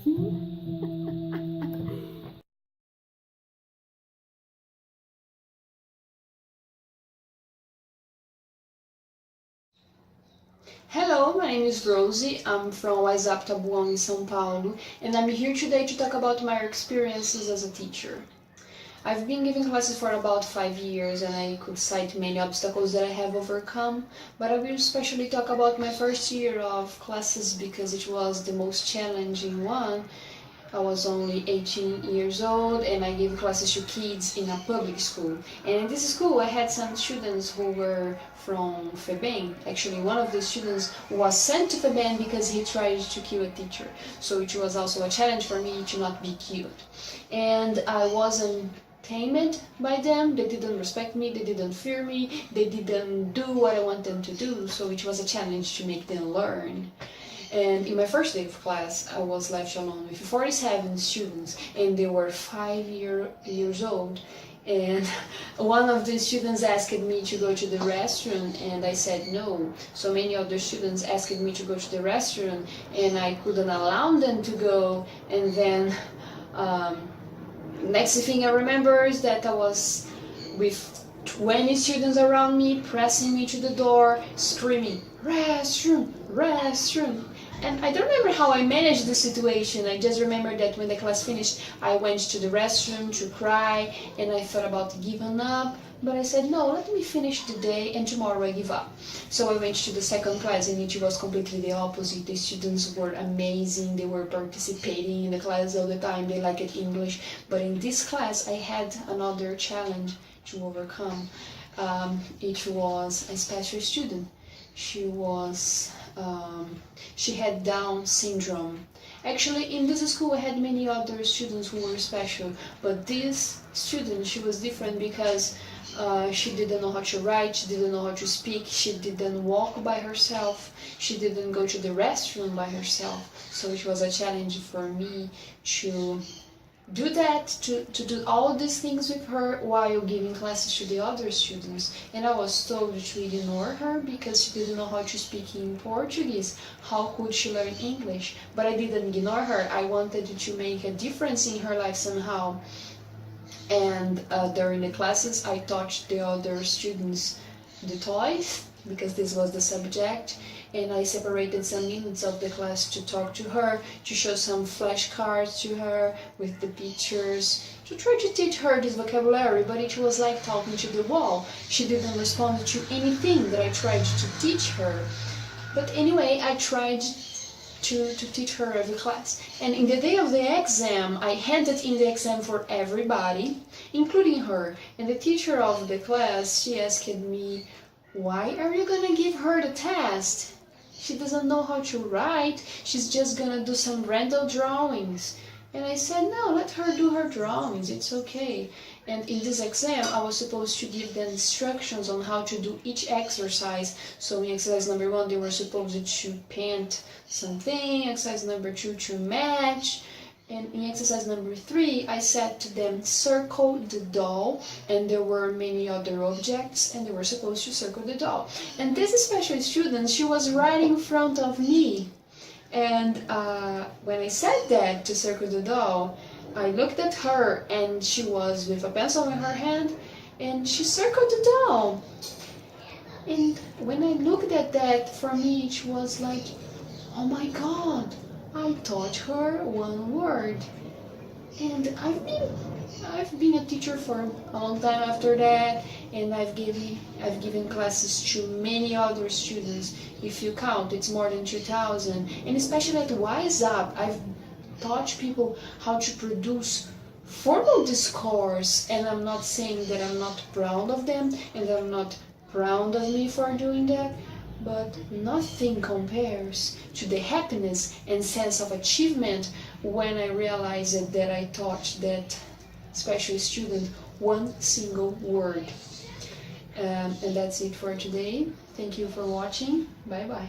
Hello, my name is Rosie. I'm from WhatsApp Tabuão in São Paulo, and I'm here today to talk about my experiences as a teacher. I've been giving classes for about 5 years, and I could cite many obstacles that I have overcome, but I will especially talk about my first year of classes because it was the most challenging one. I was only 18 years old and I gave classes to kids in a public school. And in this school I had some students who were from FEBEM. Actually, one of the students was sent to FEBEM because he tried to kill a teacher. So it was also a challenge for me to not be killed. And I wasn't tamed by them. They didn't respect me, they didn't fear me, they didn't do what I want them to do. So it was a challenge to make them learn. And in my first day of class, I was left alone with 47 students, and they were 5 years old. And one of the students asked me to go to the restroom, and I said no. So many other students asked me to go to the restroom, and I couldn't allow them to go. And then, next thing I remember is that I was with 20 students around me, pressing me to the door, screaming, "Restroom! Restroom!" And I don't remember how I managed the situation. I just remember that when the class finished, I went to the restroom to cry, and I thought about giving up. But I said, no, let me finish the day, and tomorrow I give up. So I went to the second class, and it was completely the opposite. The students were amazing. They were participating in the class all the time. They liked English. But in this class, I had another challenge to overcome. It was a special student. She had Down syndrome. Actually, in this school I had many other students who were special, but this student, she was different because she didn't know how to write, she didn't know how to speak, she didn't walk by herself, she didn't go to the restroom by herself. So it was a challenge for me to do that, to do all these things with her while giving classes to the other students. And I was told to ignore her because she didn't know how to speak in Portuguese. How could she learn English? But I didn't ignore her. I wanted to make a difference in her life somehow. And during the classes I taught the other students the toys, because this was the subject, and I separated some minutes of the class to talk to her, to show some flashcards to her with the pictures, to try to teach her this vocabulary, but it was like talking to the wall. She didn't respond to anything that I tried to teach her. But anyway, I tried to teach her every class. And in the day of the exam, I handed in the exam for everybody, including her. And the teacher of the class, she asked me, "Why are you gonna give her the test? She doesn't know how to write, she's just gonna do some random drawings." And I said, no, let her do her drawings, it's okay. And in this exam, I was supposed to give them instructions on how to do each exercise. So in exercise number 1, they were supposed to paint something, exercise number 2 to match, and in exercise number 3, I said to them, circle the doll, and there were many other objects, and they were supposed to circle the doll. And this special student, she was right in front of me. And when I said that, to circle the doll, I looked at her, and she was with a pencil in her hand, and she circled the doll. And when I looked at that, for me it was like, oh my God, I taught her one word. And I've been a teacher for a long time after that, and I've given classes to many other students. If you count, it's more than 2,000. And especially at WhatsApp, I've taught people how to produce formal discourse, and I'm not saying that I'm not proud of them and that I'm not proud of me for doing that, but nothing compares to the happiness and sense of achievement when I realized that I taught that special student one single word. And that's it for today. Thank you for watching. Bye bye.